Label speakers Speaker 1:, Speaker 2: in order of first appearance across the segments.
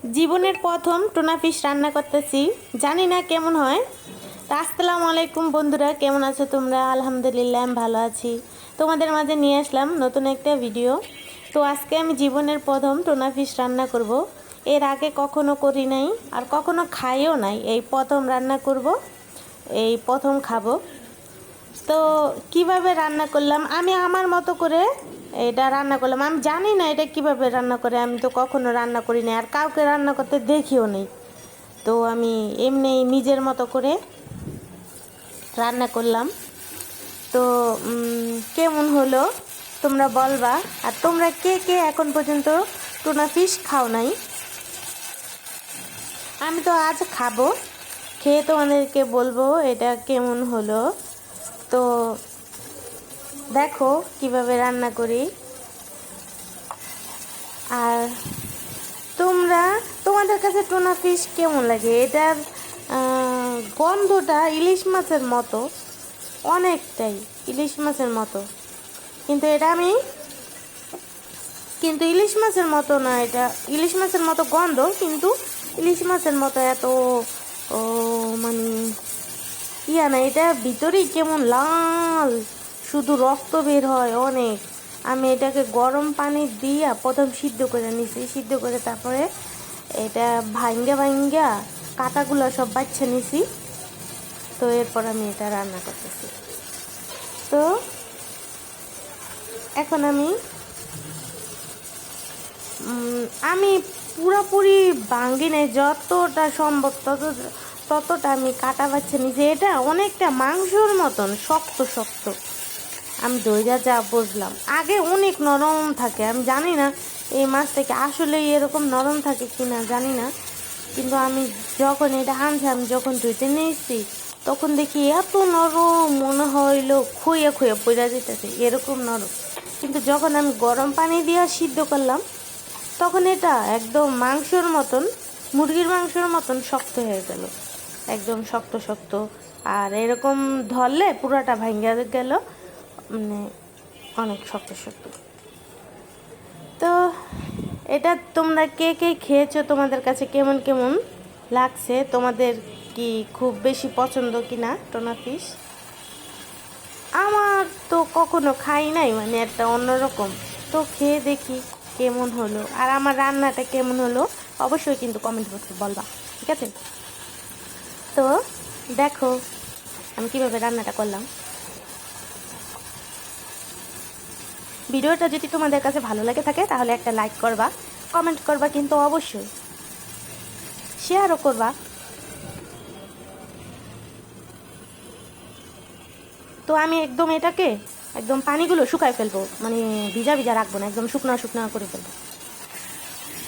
Speaker 1: জীবনের প্রথম tuna fish রান্না করতেছি, জানি না কেমন হয়। তা আসসালামু আলাইকুম বন্ধুরা, কেমন আছো তোমরা? আলহামদুলিল্লাহ আমি ভালো আছি। তোমাদের মাঝে নিয়ে আসলাম নতুন একটা ভিডিও। তো আজকে আমি জীবনের প্রথম টুনা ফিশ রান্না করব। এর আগে কখনো করি নাই আর কখনো খাইও নাই, এই প্রথম রান্না করব, এই প্রথম খাবো। তো কিভাবে রান্না করলাম আমি আমার মতো করে এটা রান্না করলাম। আমি জানি না এটা কিভাবে রান্না করে, আমি তো কখনো রান্না করি না আর কাউকে রান্না করতে দেখিও নেই। তো আমি এমনি নিজের মতো করে রান্না করলাম। তো কেমন হলো তোমরা বলবা। আর তোমরা কে কে এখন পর্যন্ত টুনা ফিশ খাও নাই? আমি তো আজ খাবো, খেয়ে তোমাদেরকে বলবো এটা কেমন হলো। তো দেখো কিভাবে রান্না করি। আর তোমাদের কাছে টুনা ফিশ কেমন লাগে? এটার গন্ধটা ইলিশ মাছের মতো, অনেকটাই ইলিশ মাছের মতো, কিন্তু কিন্তু ইলিশ মাছের মতো না। এটা ইলিশ মাছের মতো গন্ধ, কিন্তু ইলিশ মাছের মতো এত ও মানে ইয়া না। এটা ভিতরেই কেমন লাল, শুধু রক্ত বের হয় অনেক। আমি এটাকে গরম পানি দিয়া প্রথম সিদ্ধ করে নিছি, সিদ্ধ করে তারপরে এটা ভাঙ্গা ভাঙ্গা কাঁটাগুলো সব বাচ্চা নিছি। তো এরপর আমি এটা রান্না করতেছি। তো এখন আমি পুরোপুরি ভাঙ্গি নাই, যতটা সম্ভব ততটা আমি কাটা বাচ্চা নিছি। এটা অনেকটা মাংসর মতন শক্ত শক্ত, আমি দইরা যা বুঝলাম। আগে অনেক নরম থাকে, আমি জানি না এই মাছ থেকে আসলে এরকম নরম থাকে কি না জানি না, কিন্তু আমি যখন এটা আনছি, আমি যখন ধুইতে নিয়েছি তখন দেখি এত নরম, মনে হইলো খুঁয়ে খুঁয়ে পড়া যেতেছে, এরকম নরম। কিন্তু যখন আমি গরম পানি দিয়ে সিদ্ধ করলাম তখন এটা একদম মাংসর মতন, মুরগির মাংসর মতন শক্ত হয়ে গেল, একদম শক্ত শক্ত। আর এরকম ধরলে পুরাটা ভাঙ্গা গেল, মানে অনেক শক্ত শক্ত। তো এটা তোমরা কে কে খেয়েছো? তোমাদের কাছে কেমন কেমন লাগছে? তোমাদের কি খুব বেশি পছন্দ কি না টোনা ফিশ? আমার তো কখনো খাই নাই, মানে একটা অন্যরকম। তো খেয়ে দেখি কেমন হলো, আর আমার রান্নাটা কেমন হলো অবশ্যই কিন্তু কমেন্ট বক্সে বলবা, ঠিক আছে? তো দেখো আমি কীভাবে রান্নাটা করলাম। ভিডিওটা যদি তোমাদের কাছে ভালো লাগে থাকে তাহলে একটা লাইক করবা, কমেন্ট করবা, কিন্তু অবশ্যই শেয়ারও করবা। তো আমি একদম এটাকে একদম পানিগুলো শুকায় ফেলবো, মানে ভিজা ভিজা রাখবো না, একদম শুকনো শুকনো করে ফেলবো।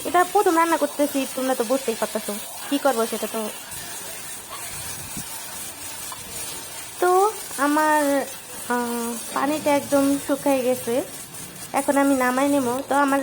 Speaker 1: এটা প্রথম রান্না করতেছি, তোমরা তো বুঝতেই পারতেছো কী করবো সেটা। তো আমার পানিটা একদম শুকায় গেছে, এখন আমি নামাই নেব। তো আমার